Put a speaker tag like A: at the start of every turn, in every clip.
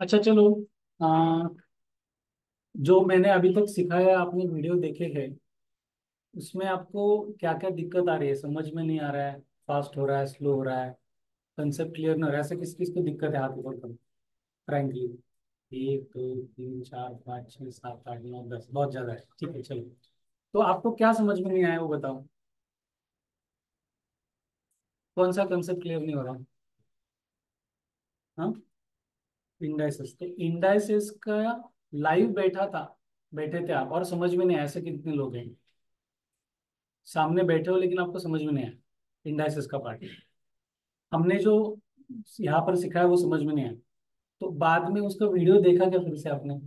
A: अच्छा चलो। आ, जो मैंने अभी तक सिखाया आपने वीडियो देखे हैं, उसमें आपको क्या क्या दिक्कत आ रही है, समझ में नहीं आ रहा है, फास्ट हो रहा है, स्लो हो रहा है, कंसेप्ट क्लियर नहीं हो रहा है, ऐसे किस किस को दिक्कत है हाथ ऊपर करो फ्रैंकली। 1 2 3 4 5 6 7 8 9 10, बहुत ज्यादा है। ठीक है चलो। तो आपको क्या समझ में नहीं आया वो बताओ। कौन सा कंसेप्ट क्लियर नहीं हो रहा? हाँ, इंडाइसिस। तो इंडाइसिस का लाइव बैठा था, बैठे थे आप और समझ में नहीं आया, ऐसे कितने लोग हैं सामने बैठे हो लेकिन आपको समझ में नहीं आया इंडाइसिस का पार्ट? हमने जो यहाँ पर सिखाया वो समझ में नहीं आया, तो बाद में उसका वीडियो देखा क्या फिर से आपने?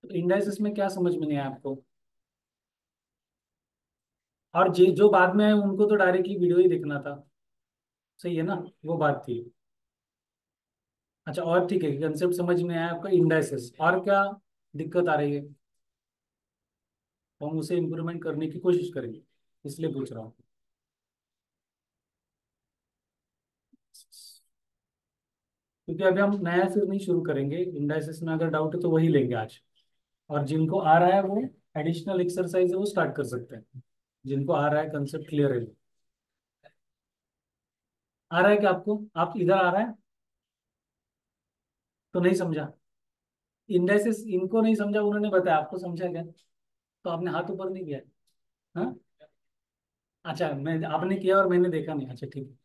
A: तो इंडाइसिस में क्या समझ में नहीं आया आपको? और जो बाद में आए उनको तो डायरेक्टली वीडियो ही देखना था। सही है ना? वो बात थी। अच्छा और ठीक है, कंसेप्ट समझ में आया आपका इंडाइसिस, और क्या दिक्कत आ रही है? तो हम उसे इम्प्रूवमेंट करने की कोशिश करेंगे, इसलिए पूछ रहा हूँ। क्योंकि अभी हम नया फिर नहीं शुरू करेंगे, इंडाइसिस में अगर डाउट है तो वही लेंगे आज। और जिनको आ रहा है वो एडिशनल एक्सरसाइज है वो स्टार्ट कर सकते हैं, जिनको आ रहा है कंसेप्ट क्लियर है। आ रहा है क्या आपको? आप इधर आ रहा है तो नहीं समझा? इंडाइसिस इनको नहीं समझा, उन्होंने बताया, आपको समझा क्या? तो आपने हाथ ऊपर नहीं किया? हाँ। अच्छा, मैं आपने किया और मैंने देखा नहीं, अच्छा ठीक है।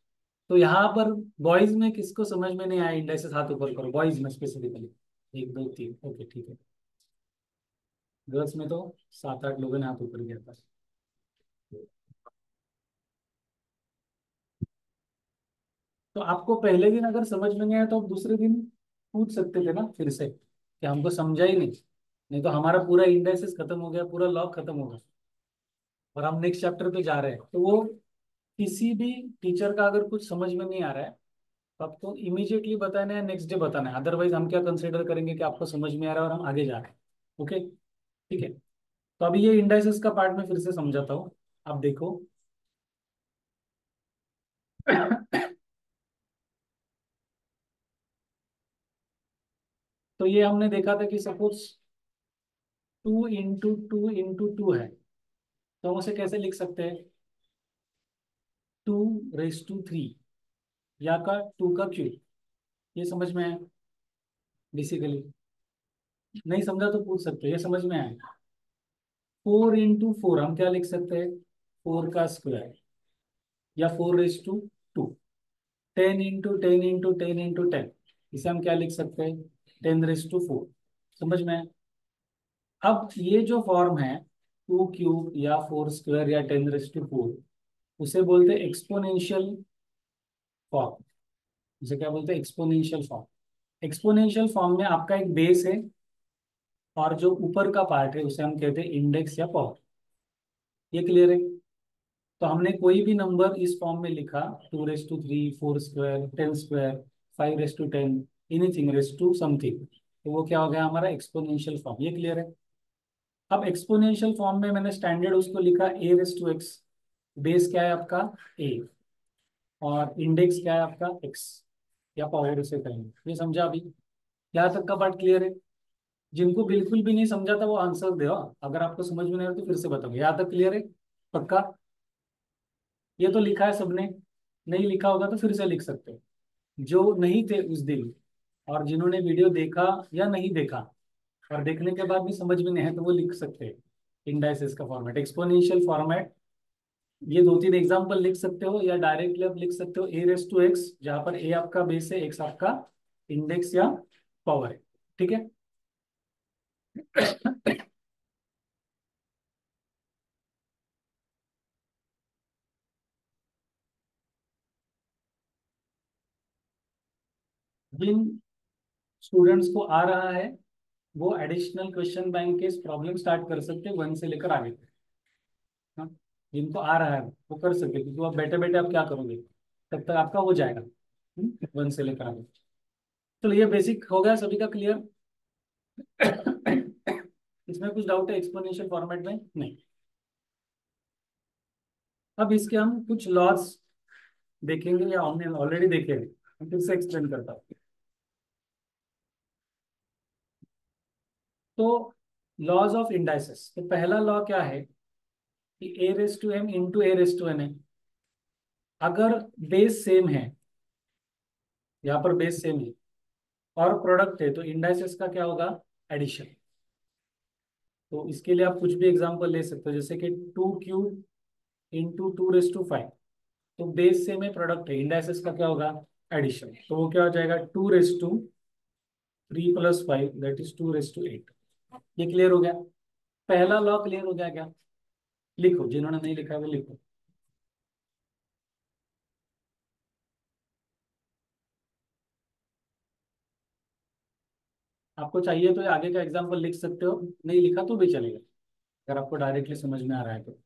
A: तो यहाँ पर बॉयज में किसको समझ में नहीं आया इंडाइसिस, हाथ ऊपर करो, बॉयज में स्पेसिफिकली। 1 2 3, ओके ठीक है। गर्ल्स में तो 7 8 लोगों ने हाथ ऊपर किया था। तो आपको पहले दिन अगर समझ में नहीं आया तो आप दूसरे दिन पूछ सकते थे ना फिर से कि हमको समझा ही नहीं। नहीं तो हमारा पूरा इंडाइसिस खत्म हो गया, पूरा लॉग खत्म हो गया और हम नेक्स्ट चैप्टर पे जा रहे हैं। तो वो किसी भी टीचर का अगर कुछ समझ में नहीं आ रहा है तो आपको इमीडिएटली बताना है, नेक्स्ट डे बताना है, अदरवाइज हम क्या कंसिडर करेंगे कि आपको समझ में आ रहा है और हम आगे जा रहे हैं। ओके ठीक है। तो अभी ये इंडाइसिस का पार्ट में फिर से समझाता हूँ, आप देखो। तो ये हमने देखा था कि सपोज 2 × 2 × 2 है, तो हम उसे कैसे लिख सकते हैं? 2⁻³ या का 2 का क्यूब। ये समझ में आया बेसिकली? नहीं समझा तो पूछ सकते हो, ये समझ में आया? 4 × 4 हम क्या लिख सकते हैं? 4 का स्क्वायर, या 4⁻²। 10 × 10 × 10 × 10, इसे हम क्या लिख सकते हैं? 10⁻4। समझ में आया? अब ये जो फॉर्म है 2 क्यूब या 4 स्क्वायर या 10⁻4, उसे बोलते हैं एक्सपोनेंशियल फॉर्म। इसे क्या बोलते हैं? Exponential form. एक्सपोनेंशियल फॉर्म में आपका एक बेस है और जो ऊपर का पार्ट है उसे हम कहते हैं इंडेक्स या पावर। ये क्लियर है? तो हमने कोई भी नंबर इस फॉर्म में लिखा, 2⁻3, 4 square, 10 square, 5⁻10, anything raise to something, तो वो क्या हो गया हमारा एक्सपोनेंशियल फॉर्म। ये क्लियर है? अब एक्सपोनेंशियल फॉर्म में मैंने स्टैंडर्ड उसको लिखा a⁻x। बेस क्या है आपका? a, और इंडेक्स क्या है आपका? x, या पावर उसे कहेंगे। ये समझा अभी? यहाँ तक का पार्ट क्लियर है? जिनको बिल्कुल भी नहीं समझा था वो आंसर दो, अगर आपको समझ में नहीं आया तो फिर से बताओगे। यहाँ तक क्लियर है? पक्का? ये तो लिखा है सबने, नहीं लिखा होगा तो फिर से लिख सकते हो। जो नहीं थे उस दिन और जिन्होंने वीडियो देखा या नहीं देखा और देखने के बाद भी समझ में नहीं है तो वो लिख सकते हैं इंडाइसिस का फॉर्मेट, एक्सपोनेंशियल फॉर्मेट। ये 2 3 एग्जाम्पल लिख सकते हो, या डायरेक्टली आप लिख सकते हो a⁻x, जहाँ पर a आपका बेस है, x आपका इंडेक्स या पावर है। ठीक है। जिन स्टूडेंट्स को आ रहा है वो एडिशनल क्वेश्चन बैंक के प्रॉब्लम स्टार्ट कर सकते हैं 1 से लेकर आगे तक। हाँ, जिनको आ रहा है वो कर सकते हैं, क्योंकि आप बैठे बैठे आप क्या करोगे, तब तक आपका हो जाएगा 1 से लेकर आगे। चलो ये बेसिक हो गया सभी का क्लियर। इसमें कुछ डाउट है एक्सपोनेंशियल फॉर्मेट में? नहीं। अब इसके हम कुछ लॉस देखेंगे या हमने ऑलरेडी देखे हैं। फिर से एक्सप्लेन करता हूँ। तो लॉज ऑफ इंडाइसेस, तो पहला लॉ क्या है कि a raise to m into a raise to n है। अगर बेस सेम है, यहाँ पर बेस सेम है और प्रोडक्ट है, तो इंडाइसेस का क्या होगा, एडिशन। तो इसके लिए आप कुछ भी एग्जांपल ले सकते हो, जैसे कि 2 क्यूब इंटू 2 रेस टू 5। तो बेस सेम है, प्रोडक्ट है, इंडाइसेस का क्या होगा, एडिशन। तो वो क्या हो जाएगा, 2 raise to 3 + 5 that is 2 raise to 8। ये क्लियर हो गया, पहला लॉ क्लियर हो गया क्या? लिखो, जिन्होंने नहीं लिखा है वो लिखो। आपको चाहिए तो ये आगे का एग्जाम्पल लिख सकते हो, नहीं लिखा तो भी चलेगा, अगर आपको डायरेक्टली समझ में आ रहा है तो।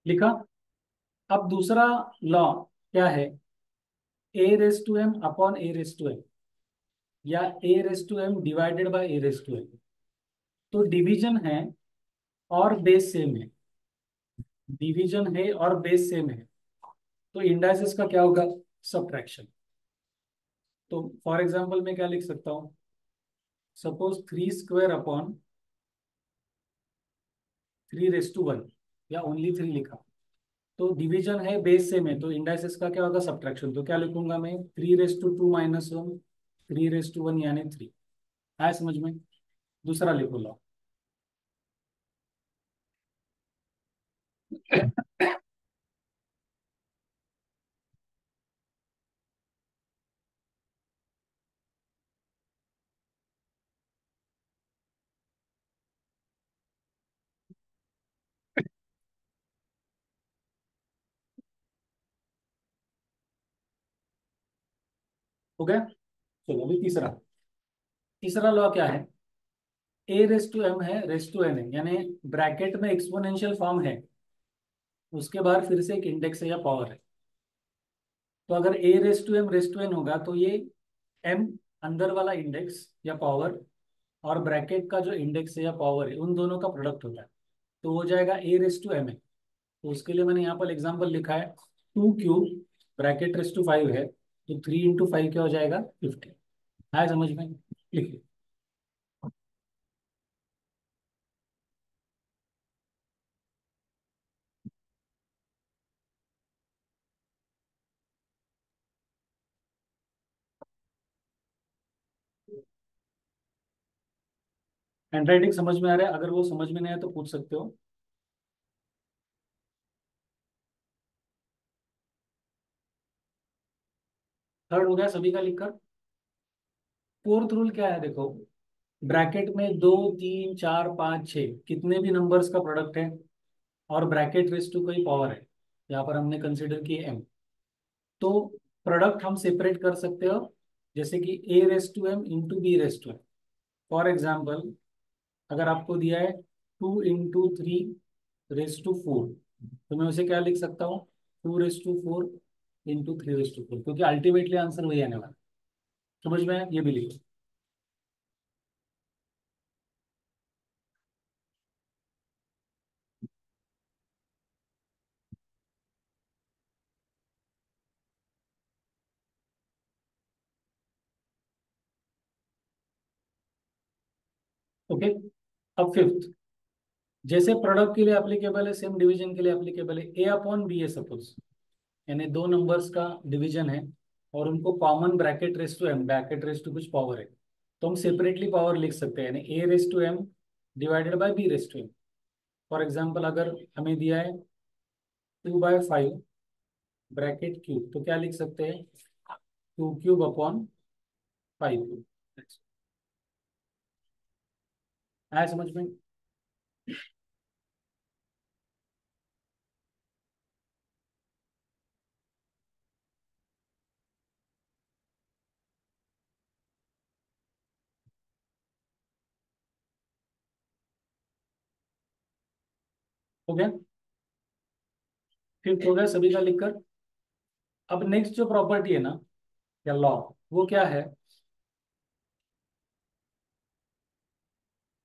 A: लिखा। अब दूसरा लॉ क्या है, A/m/A/m या A/m/A। तो डिवीजन है और बेस सेम है, डिवीजन है और बेस सेम है, तो इंडाइसेस का क्या होगा, सब्ट्रैक्शन। तो फॉर एग्जांपल मैं क्या लिख सकता हूँ, सपोज 3² / 3 रेस टू 1, या ओनली 3 लिखा। तो डिवीजन है, बेस सेम है, तो इंडाइसेस का क्या होगा, सब्ट्रैक्शन। तो क्या लिखूंगा मैं, 3/2 - 1, 3/1 यानी 3। आया समझ में? दूसरा लिखो लो। हो गया, चलो अभी तीसरा। तीसरा लॉ क्या है, A/m है, रेस टू एन है, यानी ब्रैकेट में एक्सपोनेंशियल फॉर्म है, उसके बाद फिर से एक इंडेक्स है या पावर है। तो अगर A/m/n होगा तो ये m अंदर वाला इंडेक्स या पावर और ब्रैकेट का जो इंडेक्स है या पावर है, उन दोनों का प्रोडक्ट होता है, तो हो जाएगा A/m। तो उसके लिए मैंने यहाँ पर एग्जाम्पल लिखा है, 2 क्यूब ब्रैकेट रेस टू 5 है, तो 3 × 5 क्या हो जाएगा, 50। है समझ में? लिखिए। हैंडराइटिंग समझ में आ रहा है? अगर वो समझ में नहीं आया तो पूछ सकते हो। थर्ड हो गया सभी का लिखकर। फोर्थ रूल क्या है, देखो, ब्रैकेट में 2 3 4 5 6 कितने भी नंबर्स का प्रोडक्ट है, और ब्रैकेट रेस टू कोई पावर है, यहाँ पर हमने कंसिडर की m। तो प्रोडक्ट हम सेपरेट कर सकते हो, जैसे कि A/m into B/m। For example, अगर आपको दिया है 2 × 3 रेस टू 4, तो मैं उसे क्या लिख सकता हूँ, 2/4 इंटू 3/4, क्योंकि अल्टीमेटली आंसर वही आने वाला। समझ में आया? ये भी लिखो। ओके। अब फिफ्थ, जैसे प्रोडक्ट के लिए एप्लीकेबल है, सेम डिवीजन के लिए एप्लीकेबल है। A/B है सपोज, यानी दो नंबर्स का डिवीजन है और उनको कॉमन ब्रैकेट रेस टू कुछ पावर है, तो हम सेपरेटली पावर लिख सकते हैं, यानी A/m divided by B/m। For example, अगर हमें दिया है 2/5 ब्रैकेट क्यूब, तो क्या लिख सकते हैं, 2³ / 5। आया समझ में? हो गया, फिफ्थ हो गया सभी का लिखकर। अब नेक्स्ट जो प्रॉपर्टी है ना, या लॉ, वो क्या है?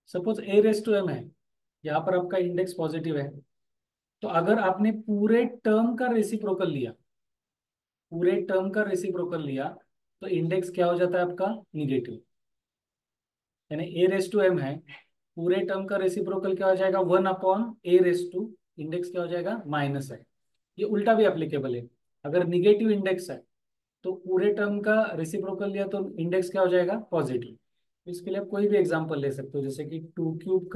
A: Suppose A raise to M है, यहाँ पर आपका इंडेक्स पॉजिटिव है, तो अगर आपने पूरे टर्म का रेसिप्रोकल लिया, पूरे टर्म का रेसिप्रोकल लिया, तो इंडेक्स क्या हो जाता है आपका? निगेटिव। यानी ए रेस टू एम है, पूरे टर्म का रेसिप्रोकल क्या हो जाएगा? 1 upon A raise to, index क्या हो जाएगा? माइनस है। ये उल्टा भी एप्लीकेबल है। अगर निगेटिव इंडेक्स है तो पूरे टर्म का रेसिप्रोकल लिया तो इंडेक्स क्या हो जाएगा? पॉजिटिव। इसके लिए आप कोई भी एग्जांपल ले सकते हो, जैसे कि टू क्यूब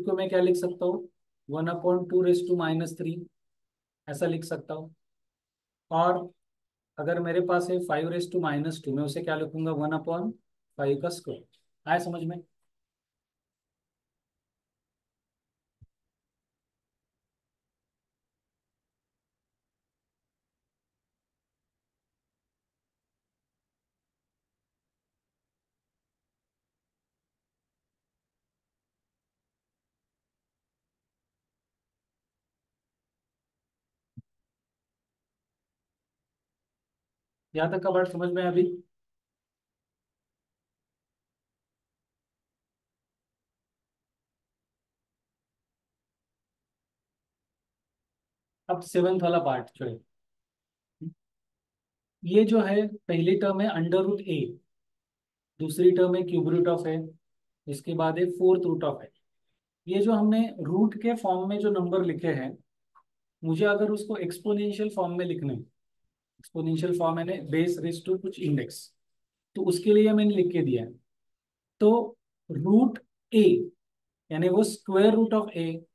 A: को मैं क्या लिख सकता हूँ? 1/2 रेस टू -3, ऐसा लिख सकता हूँ। और अगर मेरे पास है 5 रेस टू -2, मैं उसे क्या लिखूंगा? 1/5 का स्क्वायर। आया समझ में? यहाँ तक का बात समझ में है अभी? अब सेवेंथ वाला पार्ट जो है, ये जो है पहली टर्म है अंडर रूट ए, दूसरी टर्म है क्यूब रूट ऑफ ए, इसके बाद है फोर्थ रूट ऑफ ए। ये जो हमने रूट के फॉर्म में जो नंबर लिखे हैं, मुझे अगर उसको एक्सपोनेंशियल फॉर्म में लिखना है, एक्सपोनेंशियल फॉर्म मैंने बेस रेस टू कुछ इंडेक्स, तो उसके लिए मैंने लिख के दिया है। तो रूट ए, यानी वो स्क्वायर रूट ऑफ ए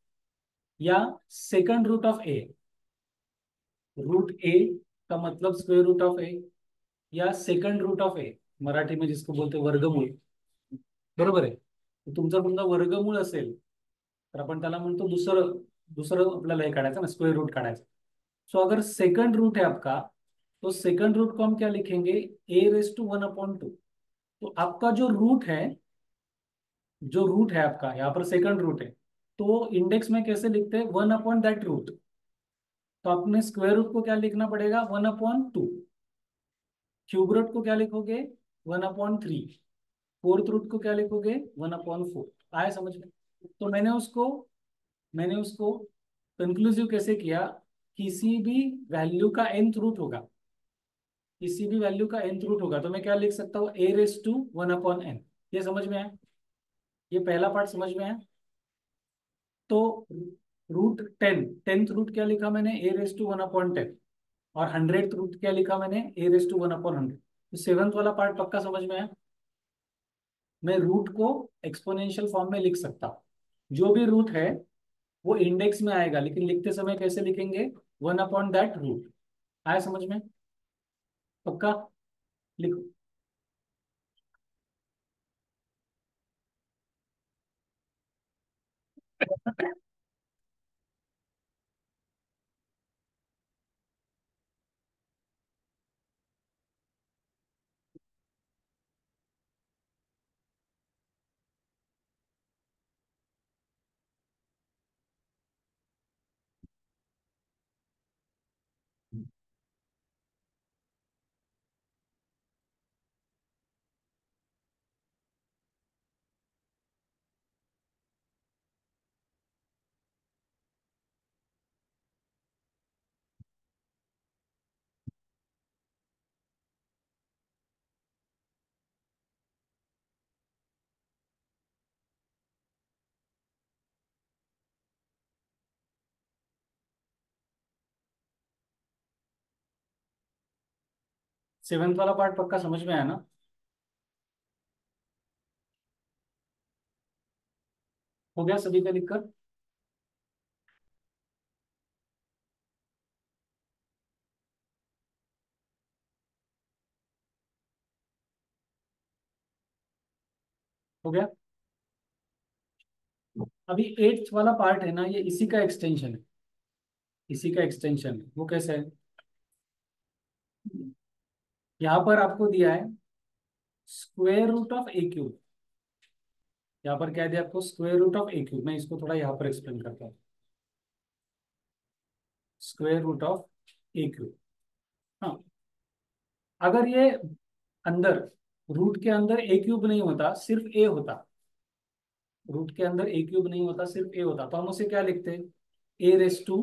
A: या second root of a, root a का मतलब स्क्वायर रूट ऑफ ए या second root of a, Marathi में जिसको बोलते वर्गमूळ, बरोबर आहे? तर तुमचा समजा वर्गमूळ असेल, तर आपण त्याला म्हणतो दुसरं, दुसरं आपल्याला हे काढायचं ना, स्क्वायर रूट काढायचं। सो अगर सेकंड रूट है आपका, तो सेकंड रूट को हम क्या लिखेंगे? A/1/2। तो आपका जो रूट है आपका यहाँ पर सेकंड रूट है, तो इंडेक्स में कैसे लिखते हैं? 1/that root. तो आपने स्क्वायर रूट को क्या लिखना पड़ेगा? 1/2। क्यूब रूट को क्या लिखोगे? 1/3। फोर्थ रूट को क्या लिखोगे? 1/4। आया समझ में? तो मैंने उसको कंक्लूसिव कैसे किया? किसी भी वैल्यू का nth रूट होगा, किसी भी वैल्यू का nth रूट होगा, तो मैं क्या लिख सकता हूँ? A/1/n। ये समझ में आया? ये पहला पार्ट समझ में आया? तो रूट 10, टेंथ रूट क्या लिखा मैंने? A/1/10। और 100th रूट क्या लिखा मैंने? A/1/100। तो सेवंथ वाला पार्ट पक्का समझ में आया? मैं रूट को एक्सपोनेंशियल फॉर्म में लिख सकता हूँ। जो भी रूट है वो इंडेक्स में आएगा, लेकिन लिखते समय कैसे लिखेंगे? 1/that root. आया समझ में? पक्का? लिखो। सेवंथ वाला पार्ट पक्का समझ में आया ना? हो गया सभी का लिखकर? हो गया। अभी एट्थ वाला पार्ट है ना, ये इसी का एक्सटेंशन है, इसी का एक्सटेंशन है। वो कैसे है? यहाँ पर आपको दिया है स्क्वायर रूट ऑफ A³ यहाँ पर क्या दिया आपको? Square root of A³। मैं इसको थोड़ा यहाँ पर एक्सप्लेन करता हूँ। Square root of A³। हाँ, अगर ये अंदर रूट के अंदर ए क्यूब नहीं होता, सिर्फ ए होता, रूट के अंदर ए क्यूब नहीं होता, सिर्फ ए होता, तो हम उसे क्या लिखते हैं? A raise to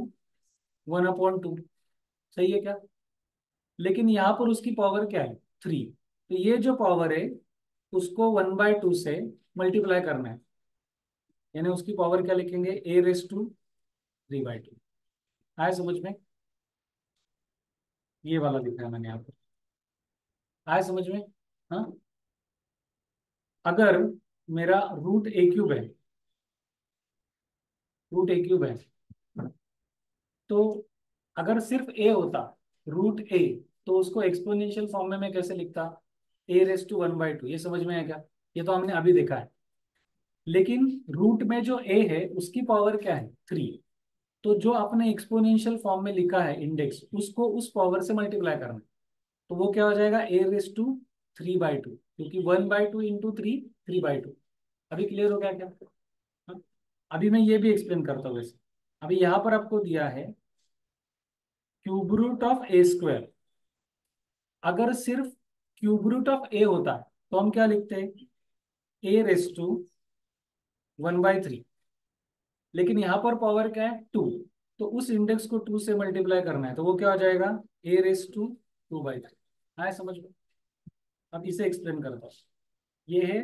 A: 1/2। सही है क्या? लेकिन यहाँ पर उसकी पावर क्या है? 3। तो ये जो पावर है उसको 1/2 से मल्टीप्लाई करना है, यानी उसकी पावर क्या लिखेंगे? ए रेस टू 3/2। आए समझ में? ये वाला लिखा है मैंने यहाँ पर। आए समझ में? हाँ। अगर मेरा रूट ए क्यूब है, रूट ए क्यूब है, तो अगर सिर्फ ए होता, रूट ए, तो उसको एक्सपोनेंशियल फॉर्म में मैं कैसे लिखता? ए रेस टू 1/2। ये समझ में आया क्या? ये तो हमने अभी देखा है। लेकिन रूट में जो ए है उसकी पावर क्या है? 3। तो जो आपने एक्सपोनेंशियल फॉर्म में लिखा है इंडेक्स, उसको उस पावर से मल्टीप्लाई करना है। तो वो क्या हो जाएगा? ए रेस टू 3/2, क्योंकि 1/2 इंटू 3, 3/2। अभी क्लियर हो गया क्या? हाँ? अभी मैं ये भी एक्सप्लेन करता हूँ वैसे। अभी यहाँ पर आपको दिया है cube root of A square. अगर सिर्फ क्यूब रूट ऑफ ए होता तो हम क्या लिखते हैं? A raise to 1/3। लेकिन यहाँ पर पावर क्या है? 2। तो उस इंडेक्स को 2 से मल्टीप्लाई करना है, तो वो क्या हो जाएगा? ए रेस टू 2/3। आए समझ में? अब इसे एक्सप्लेन करता हूँ। ये है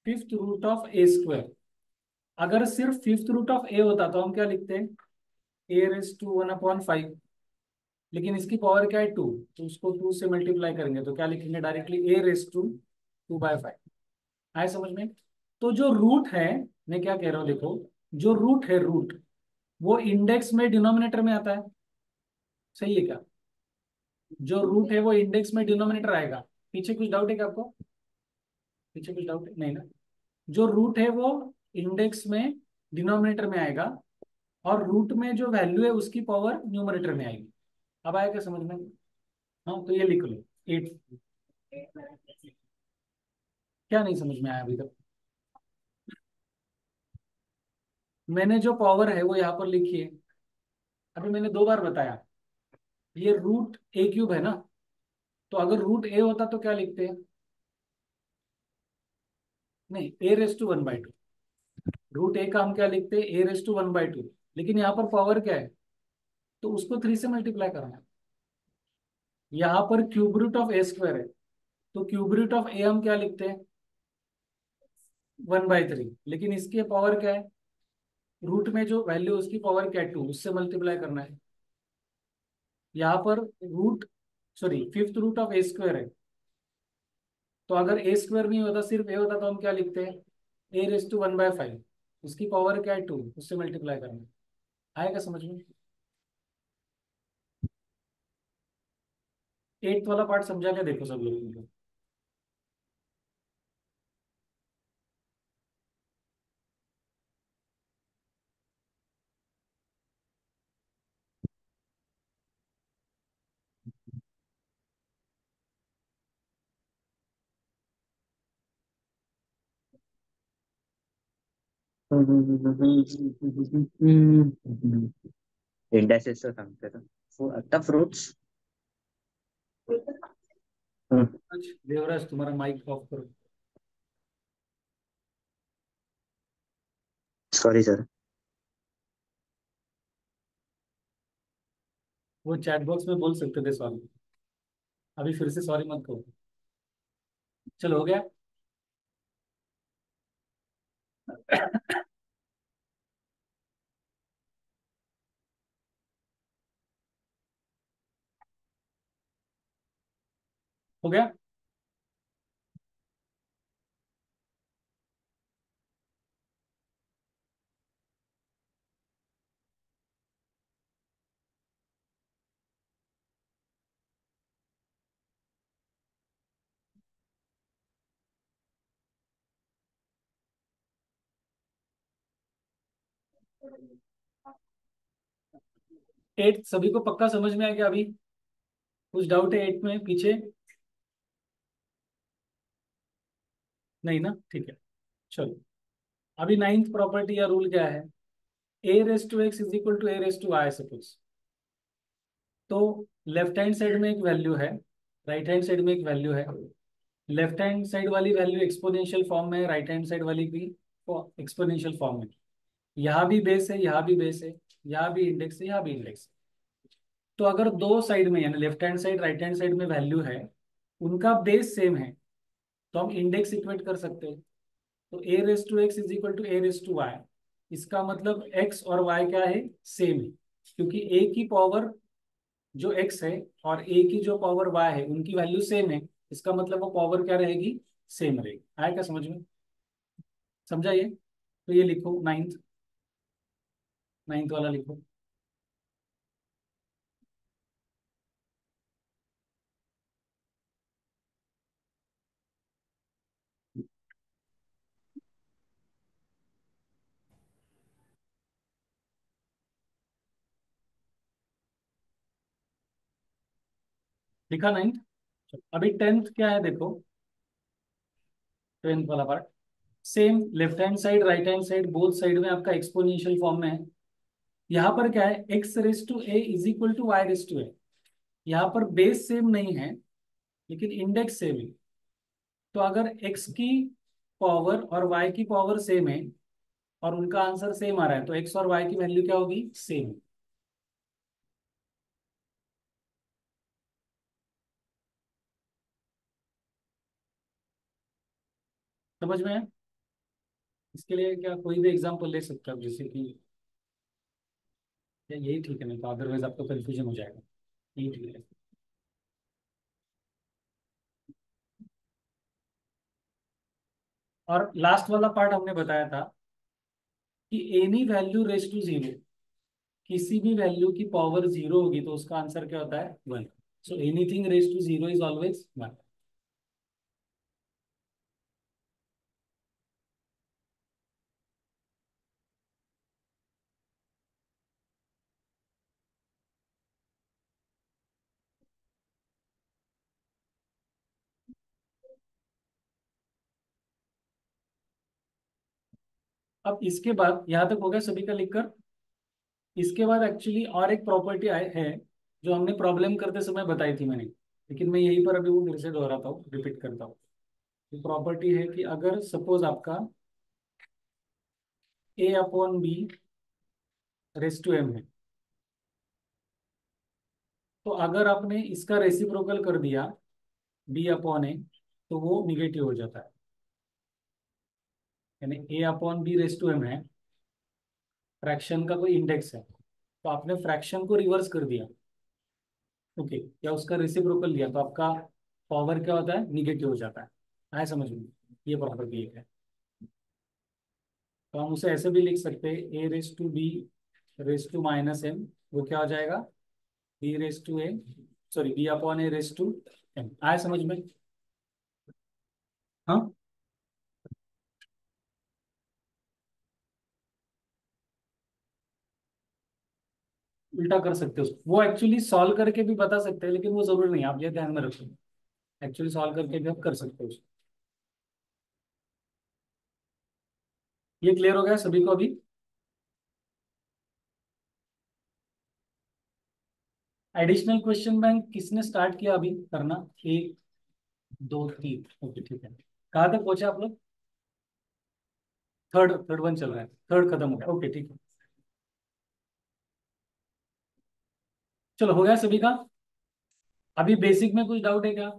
A: fifth root of A square. अगर सिर्फ फिफ्थ रूट ऑफ ए होता तो हम क्या लिखते हैं? A raise to 1/5। लेकिन इसकी पावर क्या है? 2। तो उसको 2 से मल्टीप्लाई करेंगे तो क्या लिखेंगे? Directly A raise to 2/5। आए समझ में? तो जो रूट है, मैं क्या कह रहा हूँ देखो, जो रूट है, रूट वो इंडेक्स में डिनोमिनेटर में आता है। सही है क्या? जो रूट है वो इंडेक्स में डिनोमिनेटर आएगा। पीछे कुछ डाउट है क्या आपको? पीछे कुछ डाउट है? नहीं ना? जो रूट है वो इंडेक्स में डिनोमिनेटर में आएगा, और रूट में जो वैल्यू है उसकी पावर न्यूमरेटर में आएगी। अब आया क्या समझ में? हाँ, तो ये लिख लो 8। क्या नहीं समझ में आया अभी तक? मैंने जो पावर है वो यहाँ पर लिखी है। अभी मैंने 2 बार बताया, ये रूट ए क्यूब है ना, तो अगर रूट ए होता तो क्या लिखते हैं? नहीं, ए रेस टू 1/2। रूट ए का हम क्या लिखते हैं? A raise to 1/2। लेकिन यहाँ पर पावर क्या है? तो उसको 3 से मल्टीप्लाई करना है। यहाँ पर cube root of A square है, तो क्यूब रूट ऑफ ए हम क्या लिखते हैं? 1/3। लेकिन इसकी पावर क्या है? रूट में जो वैल्यू उसकी पावर क्या है? 2। उससे मल्टीप्लाई करना है। यहाँ पर root, sorry, fifth root of A square है, तो अगर ए स्क्वायर नहीं होता, सिर्फ ए होता, तो हम क्या लिखते हैं? A raise to 1/5। उसकी पावर क्या है? 2। उससे मल्टीप्लाई करना है। आएगा समझ में? 8th वाला पार्ट समझा क्या? देखो सब लोग।
B: इंडायसेस सांगते तो आता फ्रूट्स.
A: अच्छा देवराज, तुम्हारा माइक ऑफ करो।
B: Sorry sir.
A: वो चैट बॉक्स में बोल सकते थे सॉरी। अभी फिर से सॉरी मत कहो। चलो, हो गया। हो गया। 8 सभी को पक्का समझ में आ गया अभी? कुछ डाउट है 8 में पीछे? नहीं ना? ठीक है। चलो, अभी 9th प्रॉपर्टी या रूल क्या है? A raise to x is equal to a raise to I, suppose. तो लेफ्ट हैंड साइड में एक वैल्यू है, राइट हैंड साइड में एक वैल्यू है, लेफ्ट हैंड साइड वाली वैल्यू एक्सपोनेंशियल फॉर्म में है, राइट हैंड साइड वाली भी एक्सपोनेंशियल फॉर्म में। यहाँ भी बेस है, यहाँ भी बेस है, यहाँ भी इंडेक्स है, यहाँ भी इंडेक्स है। तो अगर दो साइड में यानी left hand side right hand side में वैल्यू है, उनका बेस सेम है, तो हम इंडेक्स इक्वेट कर सकते हैं। तो a raise to x is equal to a raise to y. इसका मतलब एक्स और वाई क्या है, सेम है, क्योंकि ए की पावर जो एक्स है और ए की जो पावर वाई है उनकी वैल्यू सेम है। इसका मतलब वो पावर क्या रहेगी, सेम रहेगी। आया क्या समझ में, समझा ये? तो ये लिखो नाइन्थ, नाइन्थ वाला लिखो। लिखा नाइन्थ। अभी टेंथ क्या है देखो, टेंथ वाला part same, left hand side right hand side both side में आपका एक्सपोनेंशियल फॉर्म में है। यहाँ पर क्या है, x raise to a is equal to y raise to a. यहाँ पर बेस सेम नहीं है लेकिन इंडेक्स सेम है। तो अगर एक्स की पावर और वाई की पावर सेम है और उनका आंसर सेम आ रहा है, तो एक्स और वाई की वैल्यू क्या होगी, सेम। समझ में है? इसके लिए क्या कोई भी एग्जांपल ले सकते हो, जैसे कि यही ठीक है, नहीं तो अदरवाइज आपको कंफ्यूजन हो जाएगा। यही ठीक है। और लास्ट वाला पार्ट हमने बताया था कि any value raise to zero, किसी भी वैल्यू की पावर जीरो होगी तो उसका आंसर क्या होता है, one. So anything raise to zero is always one. अब इसके बाद यहाँ तक हो गया सभी का लिखकर। इसके बाद एक्चुअली और एक प्रॉपर्टी है जो हमने प्रॉब्लम करते समय बताई थी मैंने, लेकिन मैं यहीं पर अभी वो फिर से दोहराता हूँ, रिपीट करता हूँ। ये प्रॉपर्टी है कि अगर सपोज आपका a upon b raise to M है, तो अगर आपने इसका रेसिप्रोकल कर दिया बी अपॉन ए, तो वो निगेटिव हो जाता है। यानी a upon b raise to M है, फ्रैक्शन का कोई इंडेक्स है, तो आपने फ्रैक्शन को रिवर्स कर दिया, ओके, या उसका रेसिप्रोकल लिया, तो आपका पावर क्या होता है, निगेटिव हो जाता है। आए समझ में? ये प्रॉपर्टी है। तो हम उसे ऐसे भी लिख सकते हैं, a raise to b raise to minus m, वो क्या हो जाएगा, b raise to a, sorry b upon A raise to m. आए समझ में? हाँ, उल्टा कर सकते हो उसको। वो एक्चुअली सॉल्व करके भी बता सकते हैं, लेकिन वो जरूरी नहीं, आप ये ध्यान में रखो। एक्चुअली सॉल्व करके भी आप कर सकते हो उसको। ये क्लियर हो गया सभी को अभी? एडिशनल क्वेश्चन बैंक किसने स्टार्ट किया अभी करना, एक दो तीन, ओके ठीक है। कहाँ तक पहुंचे आप लोग? थर्ड, थर्ड वन चल रहा है, थर्ड खत्म हो गया, ओके ठीक है। चलो हो गया सभी का? अभी बेसिक में कुछ डाउट है क्या?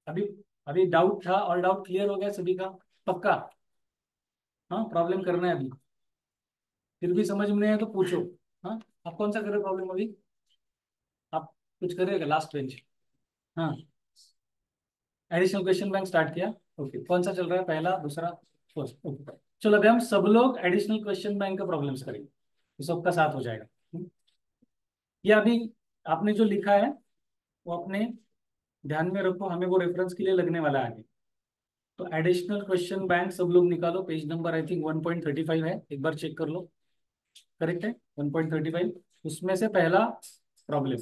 A: अभी अभी डाउट था और डाउट क्लियर हो गया सभी का, पक्का? हाँ, प्रॉब्लम करना है अभी, फिर भी समझ में नहीं आया तो पूछो। हाँ, आप कौन सा कर रहे हो प्रॉब्लम अभी? आप कुछ करिएगा लास्ट बेंच? हाँ, एडिशनल क्वेश्चन बैंक स्टार्ट किया, ओके। कौन सा चल रहा है, पहला दूसरा फर्स्ट, ओके। चलो अभी हम सब लोग एडिशनल क्वेश्चन बैंक का प्रॉब्लम्स करेंगे, तो सबका साथ हो जाएगा। ये अभी आपने जो लिखा है वो अपने ध्यान में रखो, हमें वो रेफरेंस के लिए लगने वाला है आगे। तो एडिशनल क्वेश्चन बैंक सब लोग निकालो, पेज नंबर आई थिंक 1.35 है, एक बार चेक कर लो। करेक्ट है 1.35। उसमें से पहला प्रॉब्लम,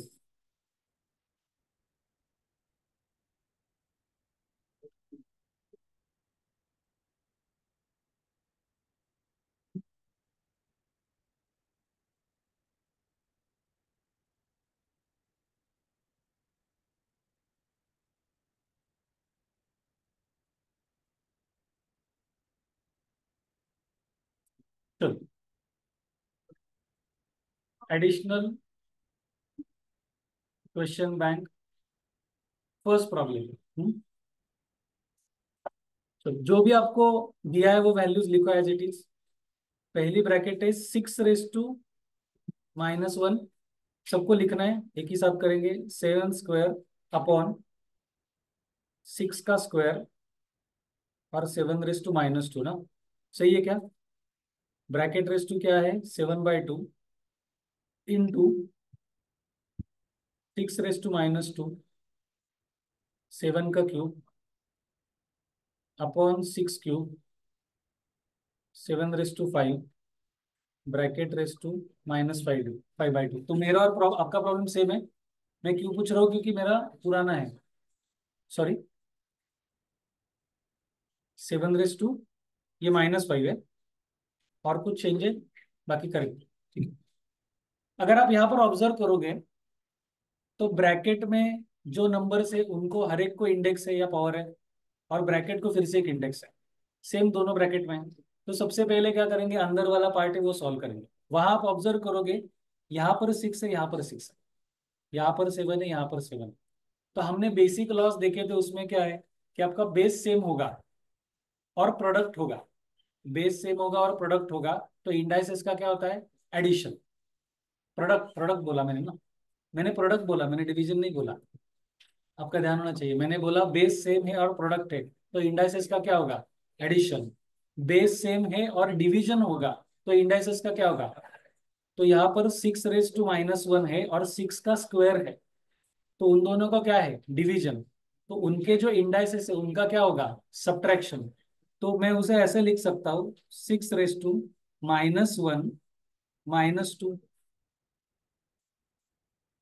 A: चलो, additional question bank, first problem. तो जो भी आपको दिया है वो वैल्यूज लिखो एज इट इज। पहली ब्रैकेट है 6 रेस टू -1, सबको लिखना है, एक ही साथ करेंगे। 7 स्क्वायर अपॉन 6 का स्क्वायर और 7 रेस टू -2 ना, सही है क्या? ब्रैकेट रेस टू क्या है, 7/2 इंटू 6 रेस टू -2, 7 का cube upon 6 cube, 7 raise to 5, bracket raise to -5/2। तो मेरा और आपका प्रॉब्लम सेम है। मैं क्यों पूछ रहा हूँ, क्योंकि मेरा पुराना है। सॉरी, 7 रेस टू, ये -5 है, और कुछ चेंज है, बाकी करेक्ट, ठीक है। अगर आप यहाँ पर ऑब्जर्व करोगे तो ब्रैकेट में जो नंबर्स है उनको हर एक को इंडेक्स है या पावर है, और ब्रैकेट को फिर से एक इंडेक्स है, सेम दोनों ब्रैकेट में है। तो सबसे पहले क्या करेंगे, अंदर वाला पार्ट है वो सॉल्व करेंगे। वहां आप ऑब्जर्व करोगे, यहाँ पर 6 है, यहाँ पर 6 है, यहाँ पर 7 है, यहाँ पर 7 है। तो हमने बेसिक लॉस देखे थे, उसमें क्या है कि आपका बेस सेम होगा और प्रोडक्ट होगा। बेस सेम होगा और प्रोडक्ट होगा, तो इंडाइसेस का क्या होता है, एडिशन। प्रोडक्ट प्रोडक्ट बोला मैंने ना, मैंने प्रोडक्ट बोला, मैंने डिवीजन नहीं बोला। आपका ध्यान होना चाहिए, मैंने बोला बेस सेम है और प्रोडक्ट है, तो इंडाइसेस का क्या होगा, एडिशन। बेस सेम है और डिवीजन होगा, तो इंडाइसेस का क्या होगा। तो यहाँ पर 6 रेस टू -1 है और 6 का स्क्वायर है, तो उन दोनों का क्या है, डिवीजन। तो उनके जो इंडाइसेस है उनका क्या होगा, सब्ट्रैक्शन। तो मैं उसे ऐसे लिख सकता हूँ, 6 रेस टू -1 -2,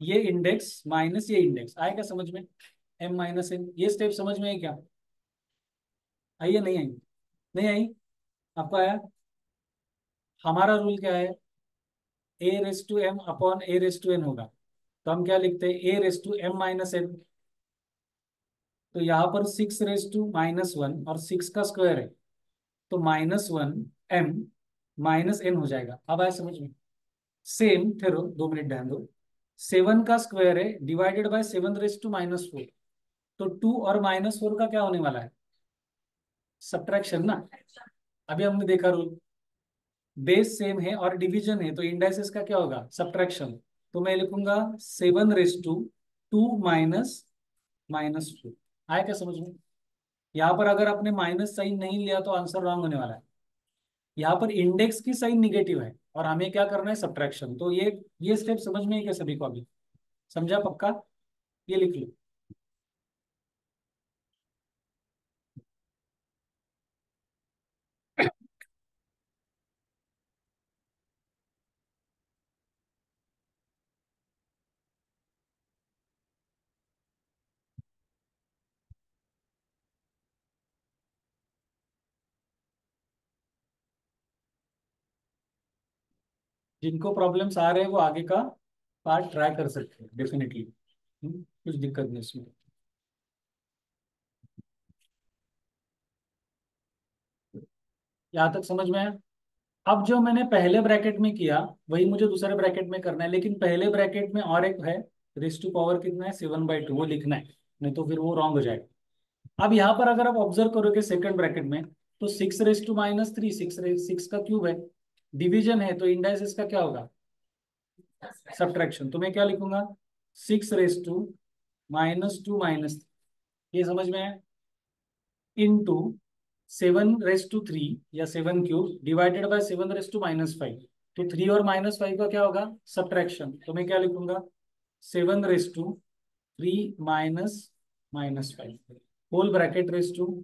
A: ये इंडेक्स माइनस ये इंडेक्स। आएगा समझ में, M-N, ये स्टेप समझ में है क्या? आई या नहीं आई? नहीं आई? आपको आया? हमारा रूल क्या है, A/M अपॉन A/N होगा। तो हम क्या लिखते हैं, A/M-N। तो यहाँ पर 6 रेस टू -1 और 6 का स्क्वायर है, तो -1 M-N हो जाएगा। अब आया समझ में? सेम, फिर 2 मिनट ध्यान दो। 7 का स्क्वायर है डिवाइडेड बाय 7 रेस टू -4, तो 2 और -4 का क्या होने वाला है, सब्ट्रैक्शन ना। अभी हमने देखा रूल, बेस सेम है और डिवीजन है, तो इंडाइसेस का क्या होगा, सब्ट्रैक्शन। तो मैं लिखूंगा 7 रेस टू 2 - -4। आया क्या समझ में? यहाँ पर अगर आपने माइनस साइन नहीं लिया तो आंसर रॉन्ग होने वाला है। यहाँ पर इंडेक्स की साइन निगेटिव है और हमें क्या करना है, सब्ट्रैक्शन। तो ये स्टेप समझ में है क्या सभी को? अभी समझा पक्का? ये लिख लो। जिनको प्रॉब्लम्स आ रहे हैं वो आगे का पार्ट ट्राई कर सकते हैं डेफिनेटली। कुछ दिक्कत नहीं इसमें। यहाँ तक समझ में आया? अब जो मैंने पहले ब्रैकेट में किया वही मुझे दूसरे ब्रैकेट में करना है, लेकिन पहले ब्रैकेट में और एक है, रेस टू पावर कितना है, 7/2, वो लिखना है, नहीं तो फिर वो रॉन्ग हो जाएगा। अब यहाँ पर अगर आप ऑब्जर्व करोगे सेकंड ब्रैकेट में, तो 6 रेस टू -3, 6 का क्यूब है, डिवीजन है, तो इंडाइसेस का क्या होगा, सब्ट्रैक्शन। तो मैं क्या लिखूंगा, 6 रेस टू -2 ये समझ में है, इंटू 7 रेस टू 3 या 7 cube divided by 7 raise to -5। तो 3 और -5 का क्या होगा, सब्ट्रैक्शन। तो मैं क्या लिखूंगा, 7 raise to 3 -5 whole bracket raise to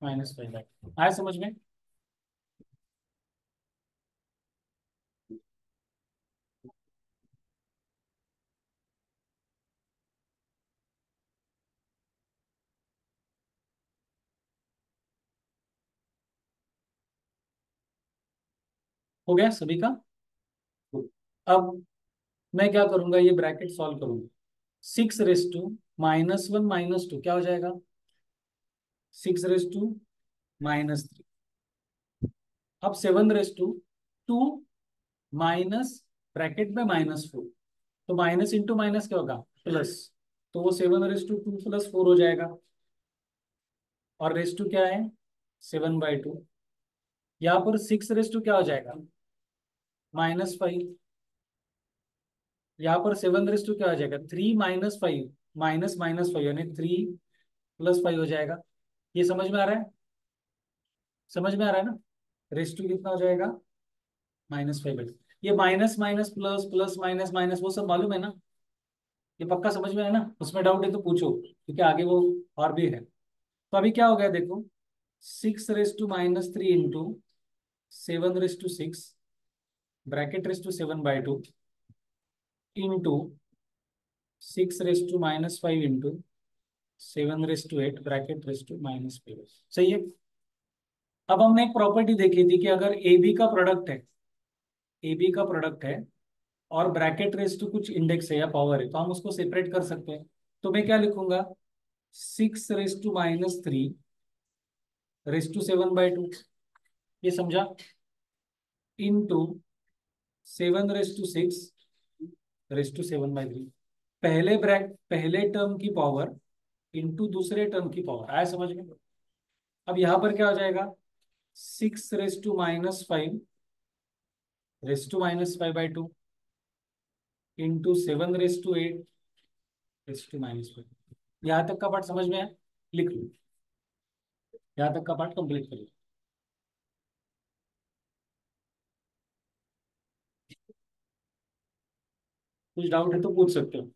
A: -5। आया समझ में? हो गया सभी का? अब मैं क्या करूंगा, ये ब्रैकेट सॉल्व करूंगा। 6 रेस टू -1 -2 क्या हो जाएगा, 6 रेस टू -3। अब 7 रेस टू 2 माइनस ब्रैकेट में -4, तो माइनस इंटू माइनस क्या होगा, प्लस। तो वो 7 रेस टू 2 प्लस 4 हो जाएगा। और रेस टू क्या है, 7/2। यहाँ पर 6 रेस टू क्या हो जाएगा, -5। यहाँ पर 7 रेस टू क्या हो जाएगा, 3 - 5, माइनस माइनस 5 यानी 3 + 5 हो जाएगा। ये समझ में आ रहा है, समझ में आ रहा है ना। रेस टू कितना हो जाएगा, -5/2। ये minus minus plus, plus minus minus, वो सब मालूम है ना। ये पक्का समझ में है ना, उसमें डाउट है तो पूछो, क्योंकि आगे वो और भी है। तो अभी क्या हो गया देखो, 6 raise to -3 into 7 raise to 6 bracket raise to 7/2 into 6 raise to -5 into 7 raise to 8 bracket raise to -5। सही है। अब हमने एक प्रॉपर्टी देखी थी कि अगर ए बी का प्रोडक्ट है, ए बी का प्रोडक्ट है और ब्रैकेट रेस टू कुछ इंडेक्स है या पावर है, तो हम उसको सेपरेट कर सकते हैं। तो मैं क्या लिखूंगा, 6 रेस टू -3 रेस टू 7/2, ये समझा, into 7 raise to 6 raise to 7/3। पहले टर्म की पावर इंटू दूसरे टर्म की पावर, आया समझ में। अब यहाँ पर क्या हो जाएगा, 6 raise to -5 raise to -5/2 into 7 raise to 8 raise to -5। यहाँ तक का पार्ट समझ में आया, लिख लो, यहाँ तक का पार्ट कंप्लीट कर लो। कुछ डाउट है तो पूछ सकते हो।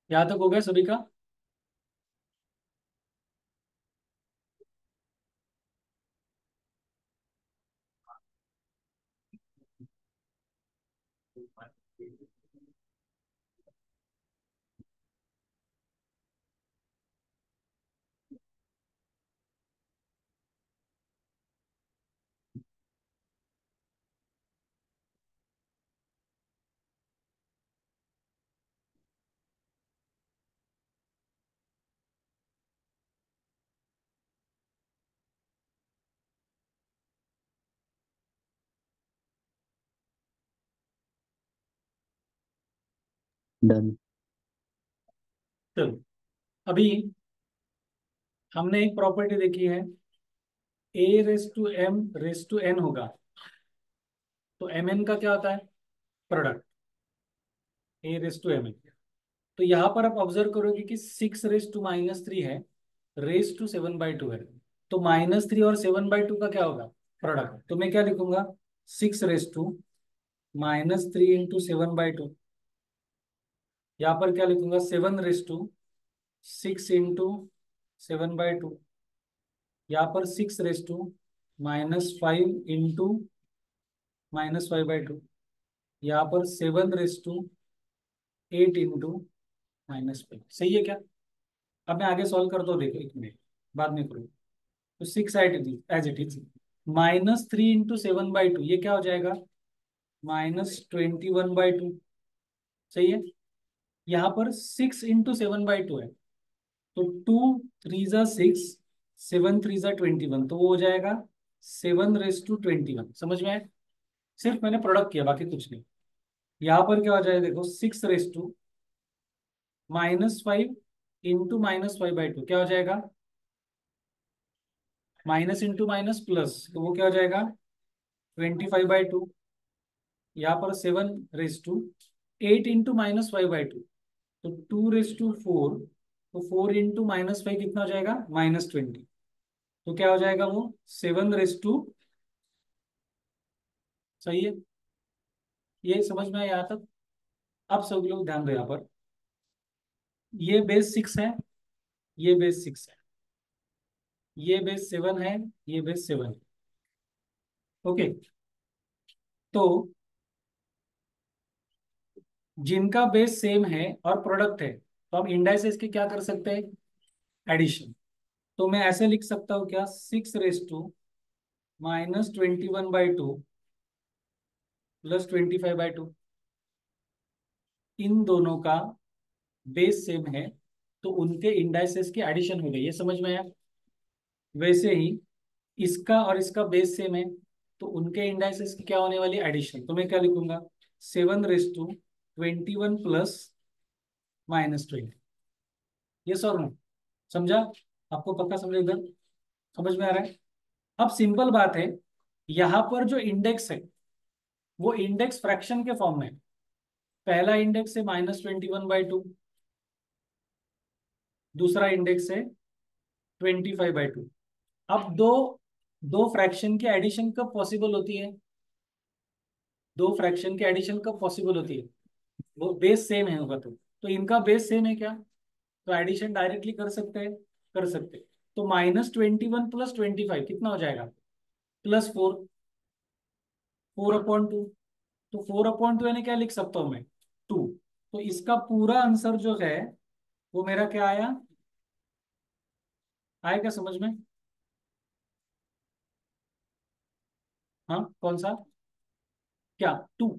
A: यहाँ तक हो गया सभी का।
B: डन।
A: चलो, अभी हमने एक प्रॉपर्टी देखी है, A raise to M raise to N होगा, तो Mn का क्या होता है, product, A raise to Mn। तो यहाँ पर आप ऑब्जर्व करोगे कि 6 रेस टू -3 है, रेस टू 7/2 है। तो -3 और 7/2 का क्या होगा, प्रोडक्ट। तो मैं क्या लिखूंगा, 6 रेस टू -3 इंटू 7/2। यहाँ पर क्या लिखूंगा, 7 रेस टू 6 इंटू 7/2। यहाँ पर 6 रेस टू -5 इंटू -5/2। यहाँ पर 7 रेस टू 8 इंटू -5। सही है क्या। अब मैं आगे सॉल्व करता हूँ, देखो 1 मिनट, बाद में करूँ। तो 6 एज इट इज, -3 इंटू 7/2 ये क्या हो जाएगा, -21/2। सही है। यहाँ पर 6 इंटू 7/2 है, तो 2 3 × 6, 7 3 × 21, तो वो हो जाएगा 7 रेस टू 21। समझ में आया, सिर्फ मैंने प्रोडक्ट किया, बाकी कुछ नहीं। यहाँ पर क्या हो जाएगा देखो, 6 रेस टू -5 इंटू -5/2 क्या हो जाएगा, माइनस इंटू माइनस प्लस, तो वो क्या हो जाएगा, 25/2। यहाँ पर 7 रेस टू 8 इंटू -5/2, तो 2 रेस टू 4, तो 4 इंटू -5 कितना हो जाएगा, -20। तो क्या हो जाएगा वो, 7 रेस टू, सही है, ये समझ में आया यहाँ तक? अब सब लोग ध्यान दो यहाँ पर, ये बेस 6 है, ये बेस 6 है, ये बेस 7 है, ये बेस 7 है। ओके, तो जिनका बेस सेम है और प्रोडक्ट है, तो हम इंडाइसेस के क्या कर सकते हैं, एडिशन। तो मैं ऐसे लिख सकता हूँ क्या, 6 - 21/2 प्लस 25/2। इन दोनों का बेस सेम है, तो उनके इंडाइसेस की एडिशन हो गई, ये समझ में आया? वैसे ही इसका और इसका बेस सेम है, तो उनके इंडाइसेस की क्या होने वाली, एडिशन। तो मैं क्या लिखूंगा, 7 - 21 प्लस -20। ये सर नो, समझा? आपको पक्का समझ इधर, समझ में आ रहा है? अब सिंपल बात है, यहाँ पर जो इंडेक्स है वो इंडेक्स फ्रैक्शन के फॉर्म में है। पहला इंडेक्स है -21/2, दूसरा इंडेक्स है 25/2। अब दो दो फ्रैक्शन की एडिशन कब पॉसिबल होती है, दो फ्रैक्शन की एडिशन कब पॉसिबल होती है, वो बेस सेम है होगा तो इनका बेस सेम है क्या, तो एडिशन डायरेक्टली कर सकते हैं, कर सकते हैं। तो -21 प्लस 25 कितना हो जाएगा, +4, 4/2। तो 4/2 यानी क्या लिख सकता हूँ मैं, 2। तो इसका पूरा आंसर जो है वो मेरा क्या आया, आएगा समझ में? हाँ कौन सा, क्या 2?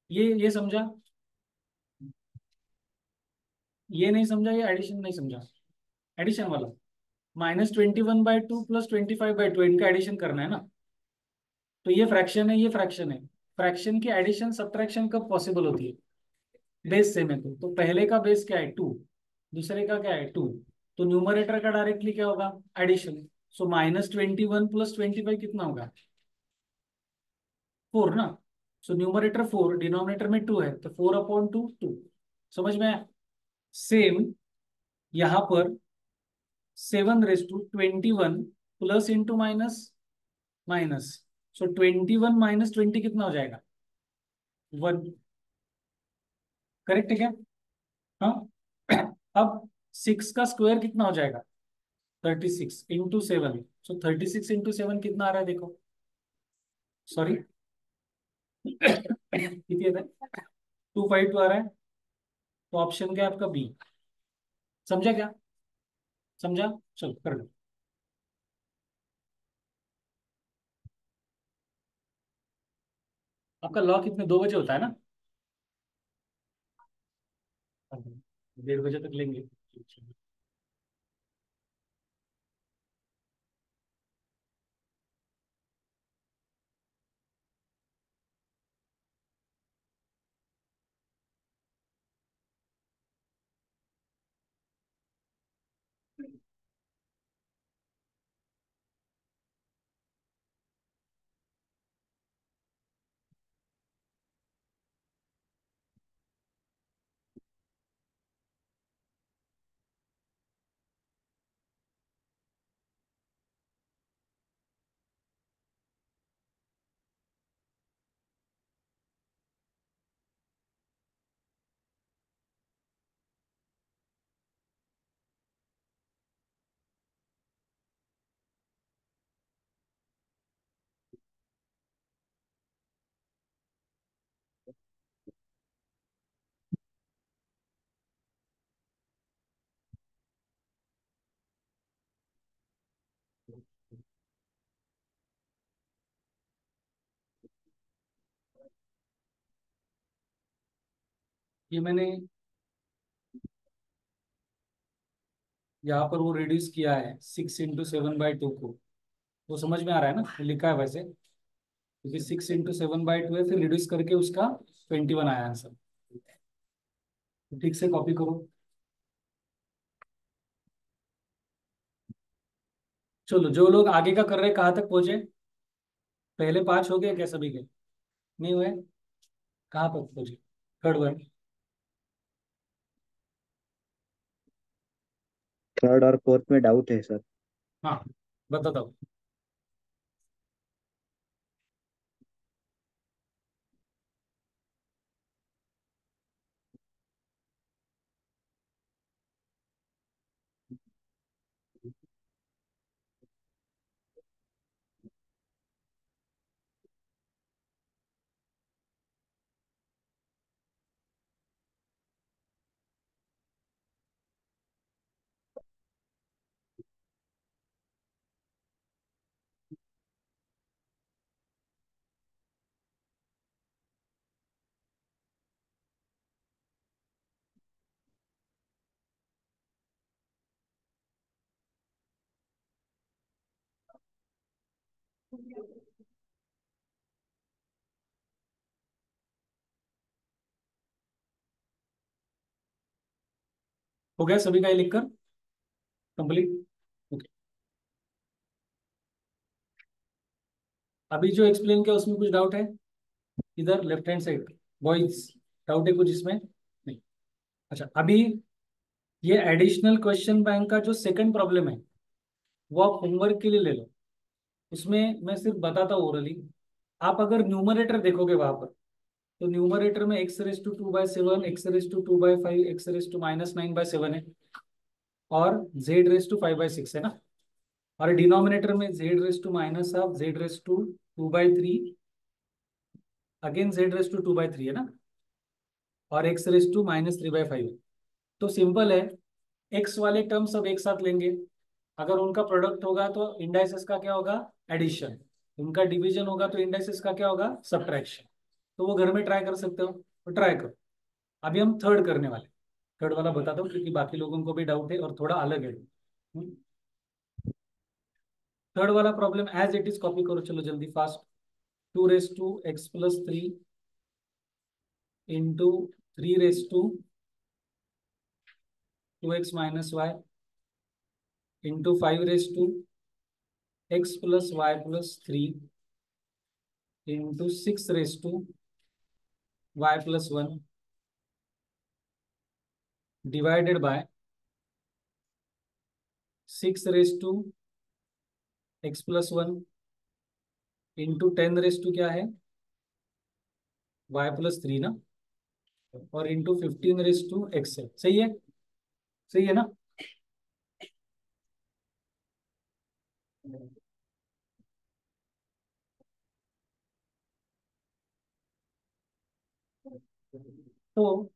A: ये समझा? ये नहीं समझा, ये एडिशन नहीं समझा, एडिशन वाला। -21/2 प्लस 25/2 इनका एडिशन करना है ना। तो ये फ्रैक्शन है, ये फ्रैक्शन है, फ्रैक्शन की एडिशन सब्ट्रैक्शन कब पॉसिबल होती है, बेस सेम है तो पहले का बेस क्या है 2, दूसरे का क्या है 2, तो न्यूमरेटर का डायरेक्टली क्या होगा, एडिशन। सो -21 प्लस 25 कितना होगा, 4 ना। सो न्यूमरेटर 4, डिनोमिनेटर में 2 है, तो 4/2, 2। समझ में आया? सेम यहाँ पर 7 - 21 प्लस इंटू माइनस माइनस, सो 21 - 20 कितना हो जाएगा, 1। करेक्ट है क्या? हाँ। अब 6 का स्क्वायर कितना हो जाएगा, 36 × 7। सो 36 × 7 कितना आ रहा है देखो, सॉरी कितनी है, 252 आ रहा है। तो ऑप्शन क्या है आपका, बी। समझा क्या, समझा? चलो कर लो। आपका लॉ कितने, 2 बजे होता है ना? 1:30 बजे तक लेंगे। ये मैंने यहाँ पर वो रिड्यूस किया है 6 × 7/2 को, वो समझ में आ रहा है ना, लिखा है वैसे, क्योंकि 6 × 7/2 है, फिर रिड्यूस करके उसका 21 आया आंसर। तो ठीक से कॉपी करो। चलो, जो लोग आगे का कर रहे हैं कहाँ तक पहुंचे, पहले 5 हो गए क्या सभी के, नहीं हुए? कहाँ तक पहुंचे, थर्ड वन?
B: थर्ड और फोर्थ में डाउट है सर।
A: हाँ बता दो। हो गया सभी का ये लिखकर कंप्लीट? ओके। अभी जो एक्सप्लेन किया उसमें कुछ डाउट है? इधर left hand side boys, doubt है कुछ इसमें? नहीं। अच्छा, अभी ये एडिशनल क्वेश्चन बैंक का जो सेकंड प्रॉब्लम है वो आप होमवर्क के लिए ले लो। उसमें मैं सिर्फ बताता हूँ ओरली। आप अगर न्यूमरेटर देखोगे वहां पर, तो न्यूमरेटर में x⁻²/7, x⁻²/5, x⁻−9/7 है, और z⁻5/6 है ना। और डिनोमिनेटर में z⁻−12, z⁻2/3, अगेन z⁻2/3 है ना, और x⁻−3/5 है। तो सिंपल है, x वाले टर्म सब एक साथ लेंगे। अगर उनका प्रोडक्ट होगा तो इंडाइसेस का क्या होगा? एडिशन। उनका डिवीजन होगा तो इंडाइसेस का क्या होगा? सब्ट्रैक्शन। तो वो घर में ट्राई कर सकते हो, तो ट्राई करो। अभी हम थर्ड करने वाले। थर्ड वाला बताता हूँ क्योंकि बाकी लोगों को भी डाउट है और थोड़ा अलग है। थर्ड वाला problem as it is copy करो, चलो जल्दी fast. 2x+3 into 3 2x-y into 5x+y+3 into 6y+1 divided by 6x+1 into 10 क्या है? y+3 ना, और इंटू 15 x है। सही है? सही है ना? तो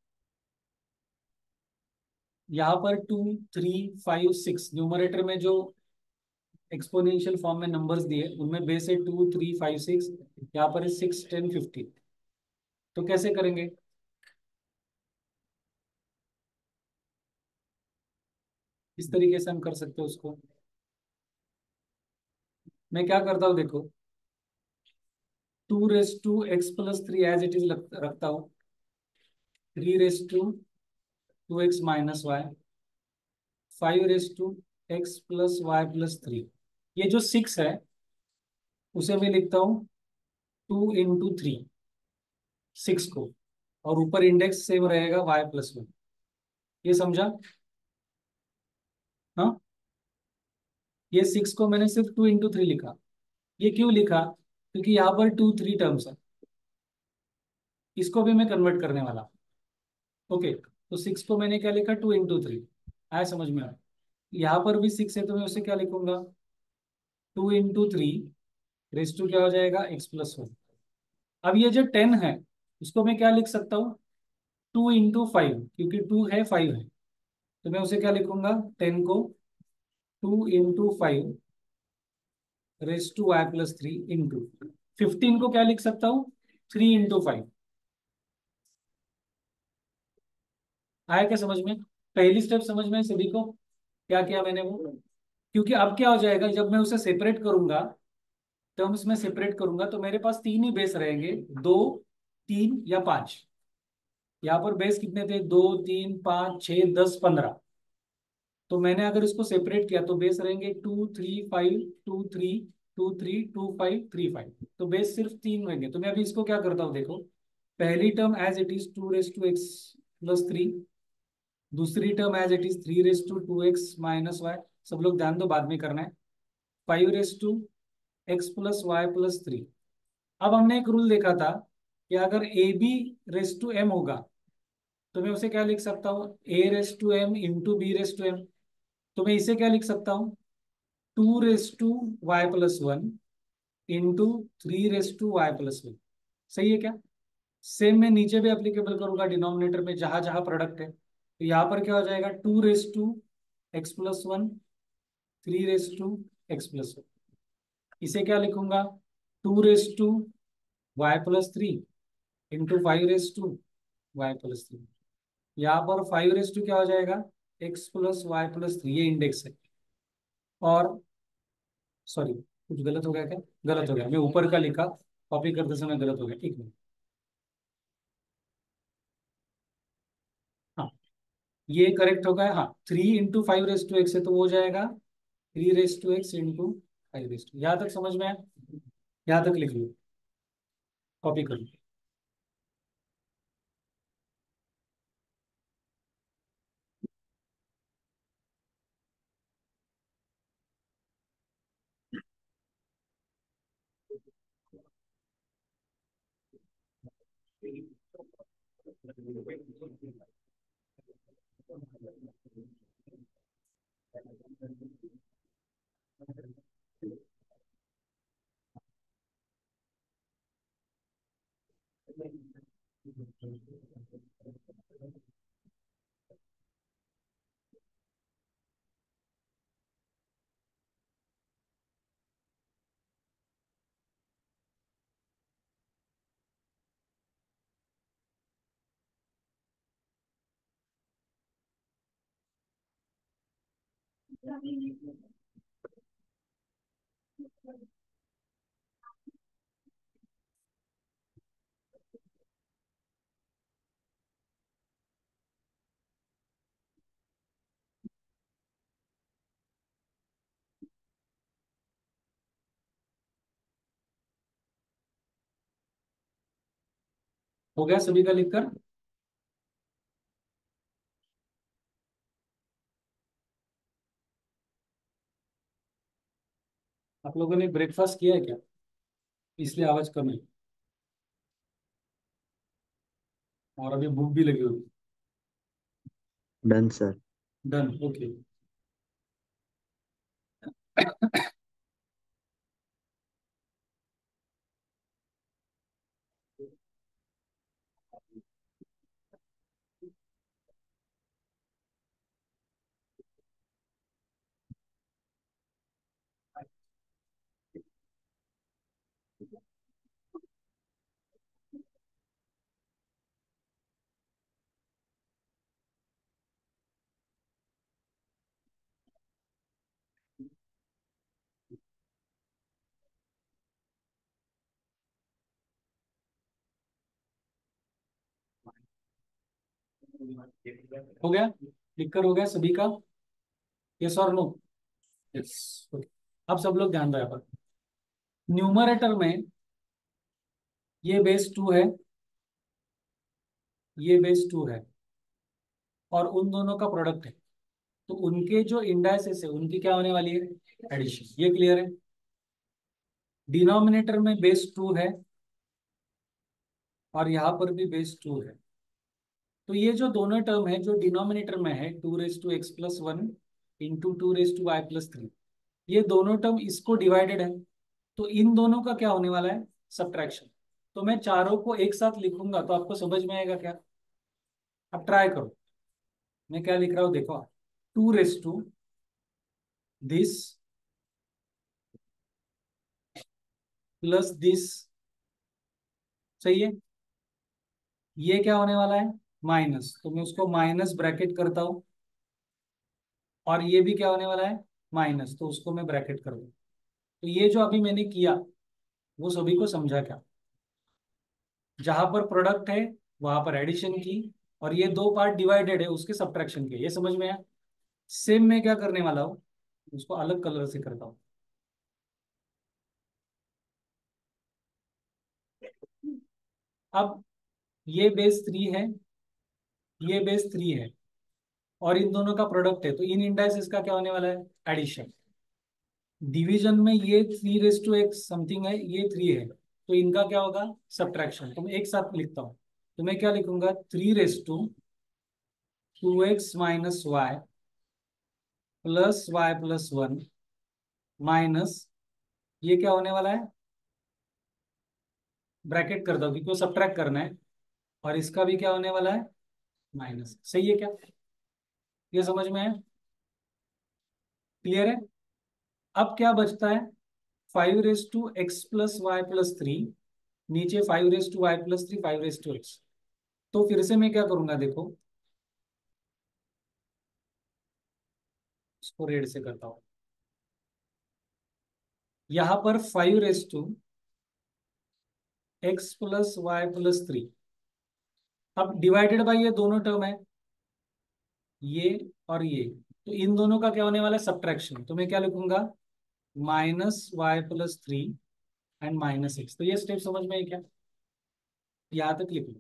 A: यहाँ पर 2 3 5 6 न्यूमरेटर में जो एक्सपोनेंशियल फॉर्म में नंबर्स दिए उनमें बेस है 2 3 5 6। यहाँ पर है 6 10 15। तो कैसे करेंगे? इस तरीके से हम कर सकते हो उसको। मैं क्या करता हूँ देखो, 2 x+3 एज इट इज रखता हूँ। 3 2x-y, 5 x+y+3। ये जो 6 है उसे मैं लिखता हूँ 2 × 3, 6 को, और ऊपर इंडेक्स सेम रहेगा y+1। ये समझा? हाँ, ये 6 को मैंने सिर्फ 2 × 3 लिखा। ये क्यों लिखा? क्योंकि यहाँ पर 2 3 टर्म्स है, इसको भी मैं कन्वर्ट करने वाला। ओके, तो 6 को मैंने क्या लिखा? 2 × 3। आया समझ में? यहाँ पर भी 6 है तो मैं उसे क्या लिखूंगा? 2 × 3 रेस टू क्या हो जाएगा? x+1। अब ये जो 10 है उसको मैं क्या लिख सकता हूँ? 2 × 5, क्योंकि 2 है 5 है, तो मैं उसे क्या लिखूंगा? 10 को 2 × 5 रेस टू y+3 इंटू 15 को क्या लिख सकता हूँ? 3 × 5। आया क्या समझ में? पहली स्टेप समझ में सभी को? क्या किया मैंने वो? क्योंकि अब क्या हो जाएगा, जब मैं उसे सेपरेट करूंगा, टर्म्स में सेपरेट करूंगा, तो मेरे पास तीन ही बेस रहेंगे, 2 3 या 5। यहाँ पर बेस कितने थे? 2 3 5 6 10 15। तो मैंने अगर इसको सेपरेट किया तो बेस रहेंगे 2 3 5 2 3 2 3 2 5 3 5। तो बेस सिर्फ तीन रहेंगे। तो मैं अभी इसको क्या करता हूँ देखो, पहली term as it is 2 x+3, दूसरी term as it is 3 2x-y। सब लोग ध्यान दो, बाद में करना है। 5x+y+3। अब हमने एक रूल देखा था कि अगर ab⁻m होगा तो मैं उसे क्या लिख सकता हूँ? a⁻m into b⁻m। तो मैं इसे क्या लिख सकता हूँ? 2y+1 into 3y+1। सही है क्या? सेम मैं नीचे भी एप्लीकेबल करूंगा, डिनोमिनेटर में जहां जहां प्रोडक्ट है। तो यहाँ पर क्या हो जाएगा? 2x+1 3x+1। इसे क्या लिखूंगा? 2y+3 into 5y+3। यहाँ पर 5 क्या हो जाएगा? x+y+3, ये इंडेक्स है। और सॉरी, कुछ गलत हो गया क्या? गलत हो गया, मैं ऊपर का लिखा, कॉपी करते समय गलत हो गया, एक मिनट। हाँ, ये करेक्ट होगा। हाँ, 3 × 5 रेस टू एक्स है तो वो हो जाएगा 3 raise to X into 5 raise to. यहाँ तक समझ में आया? यहाँ तक लिख लो, कॉपी कर लो। हो गया सभी का लिखकर? आप लोगों ने ब्रेकफास्ट किया है क्या? इसलिए आवाज कम है, और अभी भूख भी लगी होगी।
B: Done sir.
A: Done, okay. हो गया, लिखकर हो गया सभी का? यस और नो? Yes, okay. अब सब लोग ध्यान दो यहाँ पर। न्यूमरेटर में ये बेस 2 है, ये बेस 2 है, और उन दोनों का प्रोडक्ट है, तो उनके जो इंडाइसेस है उनकी क्या होने वाली है? एडिशन। ये क्लियर है? डिनोमिनेटर में बेस 2 है, और यहाँ पर भी बेस 2 है, तो ये जो दोनों टर्म है जो डिनोमिनेटर में है 2 raise to x+1 into 2 raise to y+3, ये दोनों टर्म इसको डिवाइडेड है, तो इन दोनों का क्या होने वाला है? सब्ट्रैक्शन। तो मैं चारों को एक साथ लिखूंगा तो आपको समझ में आएगा क्या? अब ट्राई करो, मैं क्या लिख रहा हूँ देखो। 2 raise to this plus this, सही है? ये क्या होने वाला है? माइनस, तो मैं उसको माइनस ब्रैकेट करता हूं, और ये भी क्या होने वाला है? माइनस, तो उसको मैं ब्रैकेट कर दूं। तो ये जो अभी मैंने किया वो सभी को समझा क्या? जहां पर प्रोडक्ट है वहां पर एडिशन की, और ये दो पार्ट डिवाइडेड है उसके सब्ट्रैक्शन के, ये समझ में आया? सेम मैं क्या करने वाला हूँ, उसको अलग कलर से करता हूँ। अब ये बेस 3 है, ये बेस 3 है, और इन दोनों का प्रोडक्ट है, तो इन इंडाइसेस का क्या होने वाला है? एडिशन। डिवीजन में ये 3 रेस टू एक्स समथिंग है, ये 3 है, तो इनका क्या होगा? सब्ट्रैक्शन। तो मैं एक साथ लिखता हूँ, तो मैं क्या लिखूंगा? 3 raise to 2x - y plus y+1 minus, ये क्या होने वाला है? ब्रैकेट कर दो क्योंकि वो सब्ट्रैक्ट करना है, और इसका भी क्या होने वाला है? माइनस। सही है क्या? ये समझ में है? क्लियर है? अब क्या बचता है? 5 रेस टू x+y+3, नीचे 5 raise to y+3, 5 raise to x। तो फिर से मैं क्या करूंगा देखो, इसको रेड से करता हूँ। यहां पर 5 x + y + 3। अब डिवाइडेड बाय ये दोनों टर्म है, ये और ये, तो इन दोनों का क्या होने वाला है, सब्ट्रैक्शन। तो मैं क्या लिखूंगा, -y + 3 एंड -x। तो ये स्टेप समझ में है क्या, यहां तक लिख लो।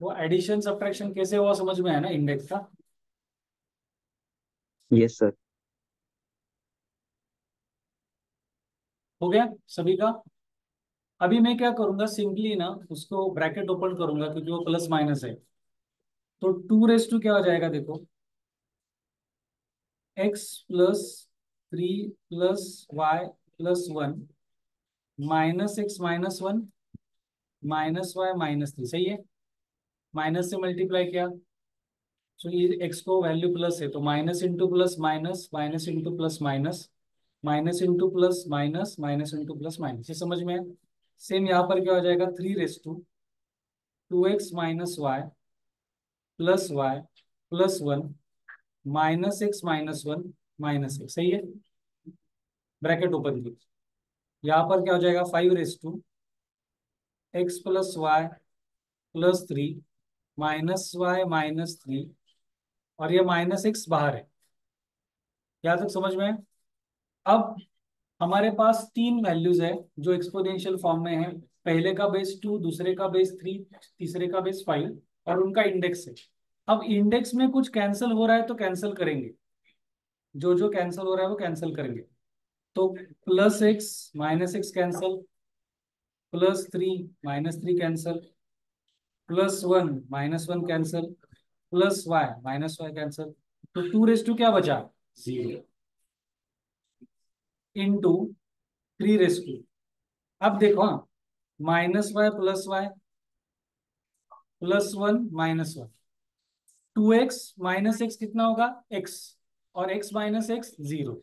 A: वो एडिशन सब्ट्रैक्शन कैसे हुआ समझ में है ना, इंडेक्स का।
B: Yes sir.
A: हो गया सभी का। अभी मैं क्या करूंगा, सिंपली ना उसको ब्रैकेट ओपन करूंगा क्योंकि वो प्लस माइनस है। तो 2 क्या हो जाएगा देखो, x + 3 + y + 1 -x - 1 -y - 3, सही है। माइनस से मल्टीप्लाई किया, तो ये एक्स को वैल्यू प्लस है तो minus into plus minus, minus into plus minus, minus into plus minus, minus into plus minus, ये समझ में है। सेम यहाँ पर क्या हो जाएगा, 3 2x - y + y + 1 -x - 1 -x, सही है। ब्रैकेट ओपन की, यहाँ पर क्या हो जाएगा, 5x + y + 3 -y - 3, और ये -x बाहर है। यहाँ तक समझ में है। अब हमारे पास तीन वैल्यूज है जो एक्सपोनेंशियल फॉर्म में है। पहले का बेस 2, दूसरे का बेस 3, तीसरे का बेस 5, और उनका इंडेक्स है। अब इंडेक्स में कुछ कैंसिल हो रहा है तो कैंसिल करेंगे, जो जो कैंसिल हो रहा है वो कैंसिल करेंगे। तो +x -x cancel, +3 -3 cancel, +1 -1 cancel, +y -y cancel. तो 2 क्या बचा, 0, इंटू 3। अब देखो हाँ, -y + y +1 -1, 2x - x कितना होगा, x, और x - x 0,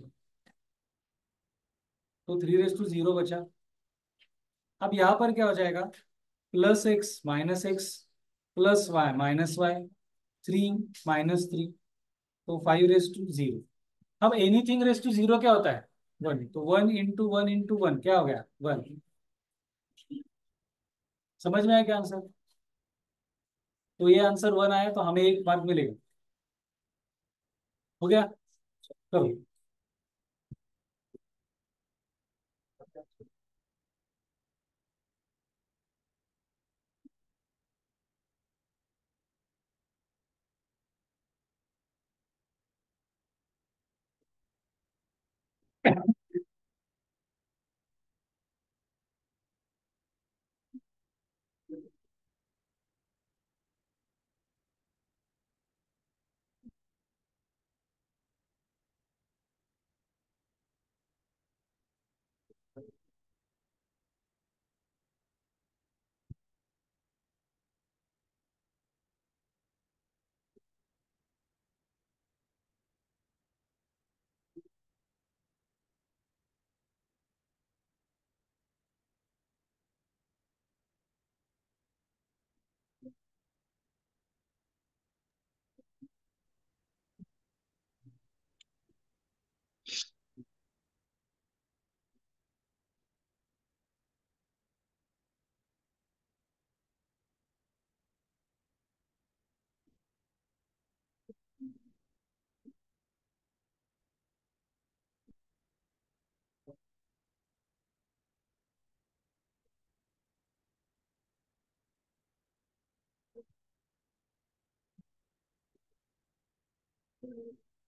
A: तो 3 0 बचा। अब यहाँ पर क्या हो जाएगा, +x -x +y -y, 3 - 3, तो 5 0। अब एनीथिंग रेस टू 0 क्या होता है, 1, तो 1 × 1 × 1 क्या हो गया, 1। समझ में आया क्या आंसर, तो ये आंसर 1 आया तो हमें 1 मार्क मिलेगा। हो गया, करो।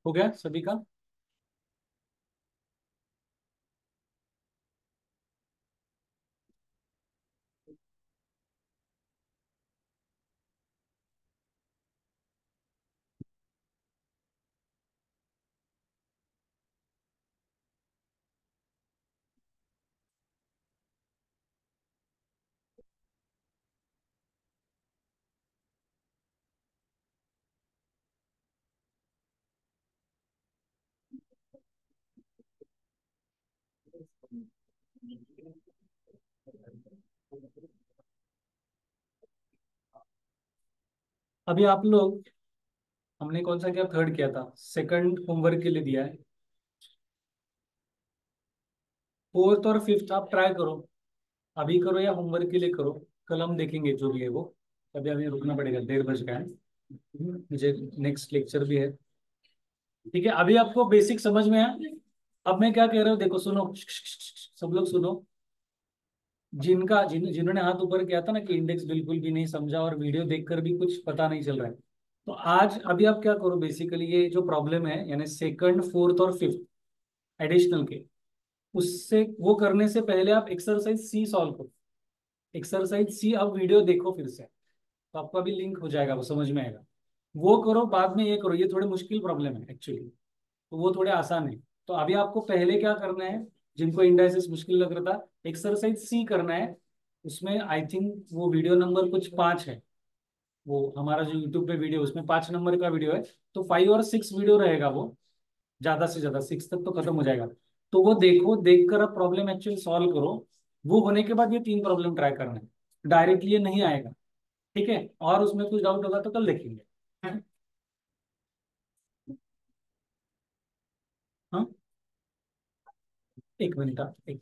A: हो गया सभी का? अभी आप लोग, हमने कौन सा किया, थर्ड किया था, सेकंड होमवर्क के लिए दिया है। फोर्थ और फिफ्थ आप ट्राई करो, अभी करो या होमवर्क के लिए करो, कल हम देखेंगे जो भी है वो। अभी हमें रुकना पड़ेगा, 1:30 का है, मुझे नेक्स्ट लेक्चर भी है। ठीक है, अभी आपको बेसिक समझ में आया? अब मैं क्या कह रहा हूँ देखो, सुनो, सब लोग सुनो। जिन्होंने हाथ ऊपर किया था ना कि इंडेक्स बिल्कुल भी नहीं समझा और वीडियो देखकर भी कुछ पता नहीं चल रहा है, तो आज अभी आप क्या करो, बेसिकली ये जो प्रॉब्लम है यानी सेकंड फोर्थ और फिफ्थ एडिशनल के, उससे वो करने से पहले आप एक्सरसाइज सी सॉल्व करो। एक्सरसाइज सी अब वीडियो देखो फिर से, तो आपको अभी लिंक हो जाएगा, वो समझ में आएगा। वो करो, बाद में ये करो, ये थोड़े मुश्किल प्रॉब्लम है एक्चुअली, तो वो थोड़े आसान है। तो अभी आपको पहले क्या करना है, जिनको इंडाइसिस मुश्किल लग रहा था, एक्सरसाइज सी करना है। उसमें आई थिंक वो वीडियो नंबर कुछ 5 है, वो हमारा जो यूट्यूब पे वीडियो, उसमें 5 नंबर का वीडियो है। तो 5 और 6 वीडियो रहेगा वो, ज्यादा से ज्यादा 6 तक तो खत्म हो जाएगा। तो वो देखो, देखकर अब प्रॉब्लम एक्चुअली सॉल्व करो। वो होने के बाद ये 3 प्रॉब्लम ट्राई करना है, डायरेक्टली ये नहीं आएगा। ठीक है, और उसमें कुछ डाउट होगा तो कल देखेंगे। हाँ, 1 मिनट, एक